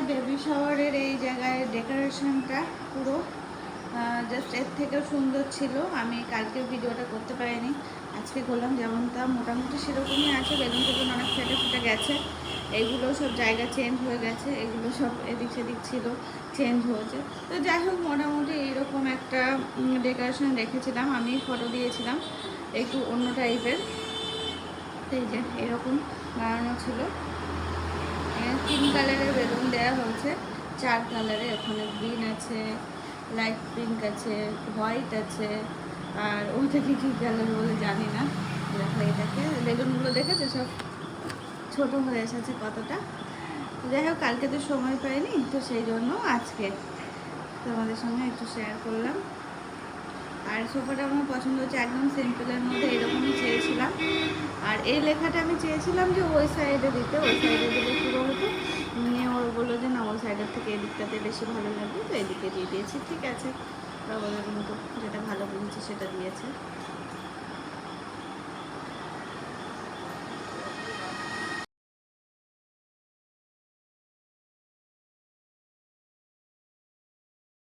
Baby শাওয়ারের এই জায়গায় ডেকোরেশনটা পুরো জাস্ট এর থেকেও সুন্দর ছিল। আমি কালকে ভিডিওটা করতে পারিনি, আজকে করলাম। যেমনটা মোটামুটি সেরকমই আছে, বেলুন টেলুন অনেক ফেটে ফুটে গেছে, এইগুলো সব জায়গা চেঞ্জ হয়ে গেছে, এগুলো সব এদিক সেদিক ছিল, চেঞ্জ হয়েছে। তো যাই হোক, মোটামুটি এইরকম একটা ডেকোরেশন রেখেছিলাম। আমি ফটো দিয়েছিলাম একটু অন্য টাইপের, এই যে এরকম বানানো ছিল। 3 কালারের বেলুন দেওয়া হয়েছে, 4 কালারের। ওখানে গ্রিন আছে, লাইট পিঙ্ক আছে, হোয়াইট আছে, আর ওইটাকে কী কালার বলে জানি না। দেখো এটাকে, বেলুনগুলো দেখেছো সব ছোট হয়ে এসেছে কতটা। যাই হোক, কালকে তো সময় পাইনি, তো সেই জন্য আজকে তোমাদের সঙ্গে একটু শেয়ার করলাম। আর সোফাটা আমার পছন্দ হচ্ছে, একদম সিম্পলের মধ্যে এরকমই চেয়েছিলাম। আর এই লেখাটা আমি চেয়েছিলাম যে ওই সাইডে দিতে, ওই সাইডে দিলে পুরো হতো। নিয়ে ওর বললো যে না, ওই সাইডের থেকে এদিকটাতে বেশি ভালো লাগবে, তো এদিকে দিয়ে দিয়েছি। ঠিক আছে, বাবার মতো যেটা ভালো বুঝেছে সেটা দিয়েছে।